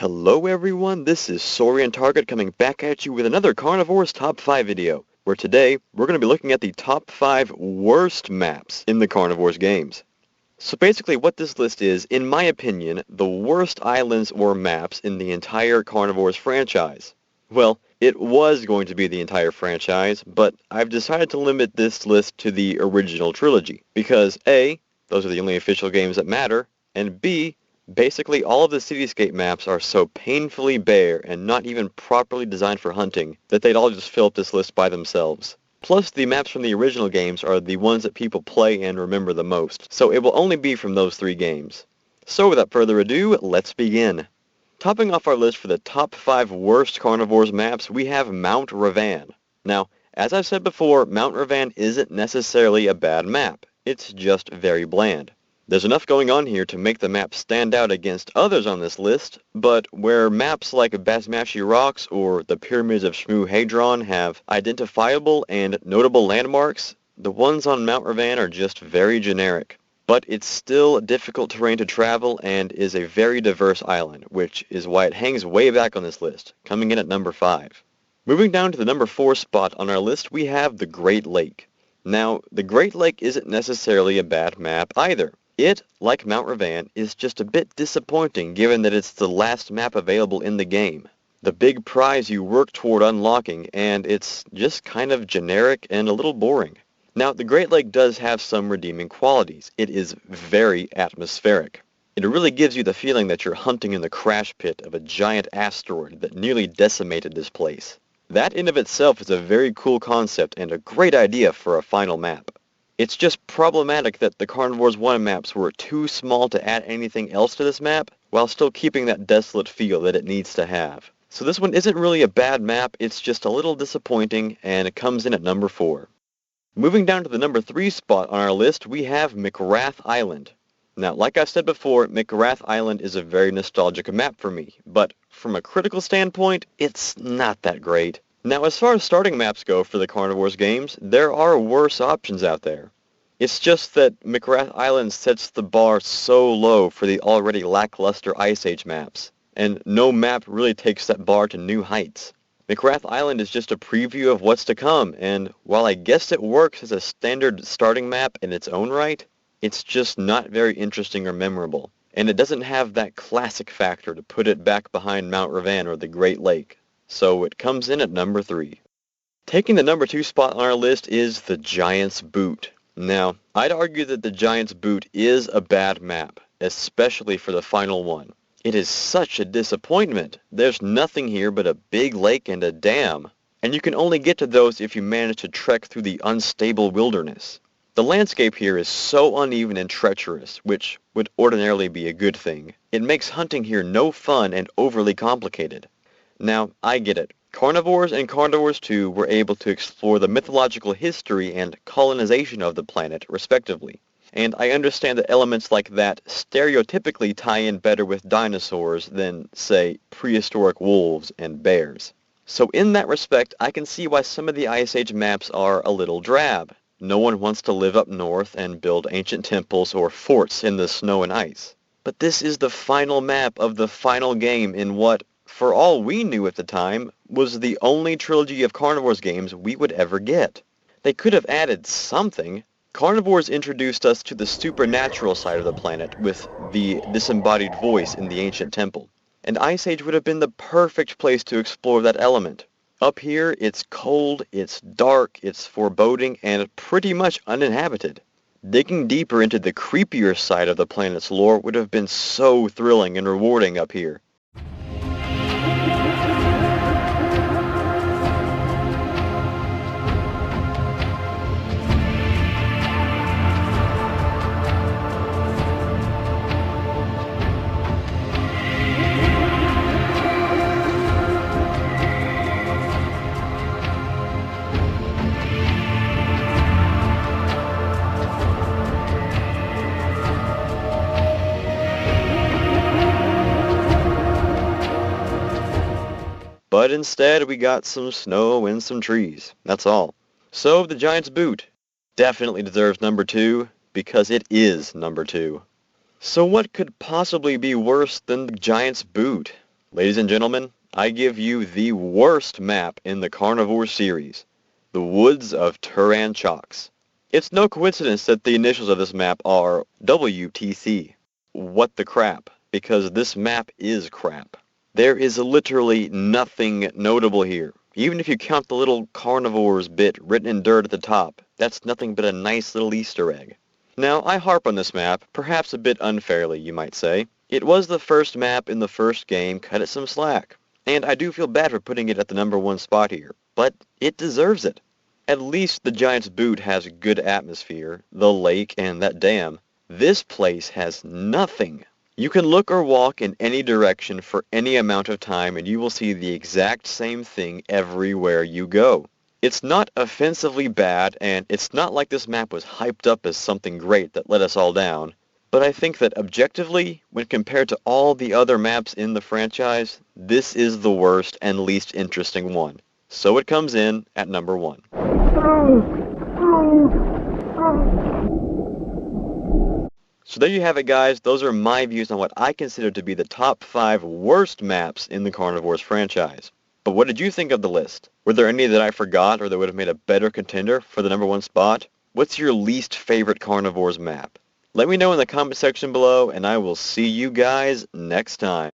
Hello everyone, this is Saurian Target coming back at you with another Carnivores Top 5 video, where today we're going to be looking at the top 5 worst maps in the Carnivores games. So basically what this list is, in my opinion, the worst islands or maps in the entire Carnivores franchise. Well, it was going to be the entire franchise, but I've decided to limit this list to the original trilogy, because A, those are the only official games that matter, and B, basically all of the Cityscape maps are so painfully bare and not even properly designed for hunting that they'd all just fill up this list by themselves. Plus, the maps from the original games are the ones that people play and remember the most, so it will only be from those 3 games. So without further ado, let's begin. Topping off our list for the top 5 worst Carnivores maps, we have Mount Ravan. Now, as I've said before, Mount Ravan isn't necessarily a bad map. It's just very bland. There's enough going on here to make the map stand out against others on this list, but where maps like Basmachi Rocks or the Pyramids of Shmu Hadron have identifiable and notable landmarks, the ones on Mount Ravan are just very generic. But it's still difficult terrain to travel and is a very diverse island, which is why it hangs way back on this list, coming in at number 5. Moving down to the number 4 spot on our list, we have the Great Lake. Now, the Great Lake isn't necessarily a bad map either. It, like Mount Ravan, is just a bit disappointing given that it's the last map available in the game. The big prize you work toward unlocking, and it's just kind of generic and a little boring. Now, the Great Lake does have some redeeming qualities. It is very atmospheric. It really gives you the feeling that you're hunting in the crash pit of a giant asteroid that nearly decimated this place. That in of itself is a very cool concept and a great idea for a final map. It's just problematic that the Carnivores 1 maps were too small to add anything else to this map, while still keeping that desolate feel that it needs to have. So this one isn't really a bad map, it's just a little disappointing, and it comes in at number 4. Moving down to the number 3 spot on our list, we have McRath Island. Now, like I've said before, McRath Island is a very nostalgic map for me, but from a critical standpoint, it's not that great. Now, as far as starting maps go for the Carnivores games, there are worse options out there. It's just that McRath Island sets the bar so low for the already lackluster Ice Age maps, and no map really takes that bar to new heights. McRath Island is just a preview of what's to come, and while I guess it works as a standard starting map in its own right, it's just not very interesting or memorable, and it doesn't have that classic factor to put it back behind Mount Ravan or the Great Lake. So it comes in at number 3. Taking the number 2 spot on our list is the Giant's Boot. Now, I'd argue that the Giant's Boot is a bad map, especially for the final one. It is such a disappointment. There's nothing here but a big lake and a dam, and you can only get to those if you manage to trek through the unstable wilderness. The landscape here is so uneven and treacherous, which would ordinarily be a good thing. It makes hunting here no fun and overly complicated. Now, I get it. Carnivores and Carnivores 2 were able to explore the mythological history and colonization of the planet, respectively. And I understand that elements like that stereotypically tie in better with dinosaurs than, say, prehistoric wolves and bears. So in that respect, I can see why some of the Ice Age maps are a little drab. No one wants to live up north and build ancient temples or forts in the snow and ice. But this is the final map of the final game in what, for all we knew at the time, was the only trilogy of Carnivores games we would ever get. They could have added something. Carnivores introduced us to the supernatural side of the planet with the disembodied voice in the ancient temple, and Ice Age would have been the perfect place to explore that element. Up here, it's cold, it's dark, it's foreboding, and pretty much uninhabited. Digging deeper into the creepier side of the planet's lore would have been so thrilling and rewarding up here. But instead we got some snow and some trees. That's all. So the Giant's Boot definitely deserves number 2 because it is number 2. So what could possibly be worse than the Giant's Boot? Ladies and gentlemen, I give you the worst map in the Carnivore series, the Woods of Turan Chalks. It's no coincidence that the initials of this map are WTC. What the crap, because this map is crap. There is literally nothing notable here. Even if you count the little Carnivores bit written in dirt at the top, that's nothing but a nice little Easter egg. Now, I harp on this map, perhaps a bit unfairly, you might say. It was the first map in the first game, cut it some slack. And I do feel bad for putting it at the #1 spot here, but it deserves it. At least the Giant's Boot has good atmosphere, the lake, and that dam. This place has nothing. You can look or walk in any direction for any amount of time and you will see the exact same thing everywhere you go. It's not offensively bad, and it's not like this map was hyped up as something great that let us all down. But I think that objectively, when compared to all the other maps in the franchise, this is the worst and least interesting one. So it comes in at #1. So there you have it, guys. Those are my views on what I consider to be the top 5 worst maps in the Carnivores franchise. But what did you think of the list? Were there any that I forgot or that would have made a better contender for the #1 spot? What's your least favorite Carnivores map? Let me know in the comment section below, and I will see you guys next time.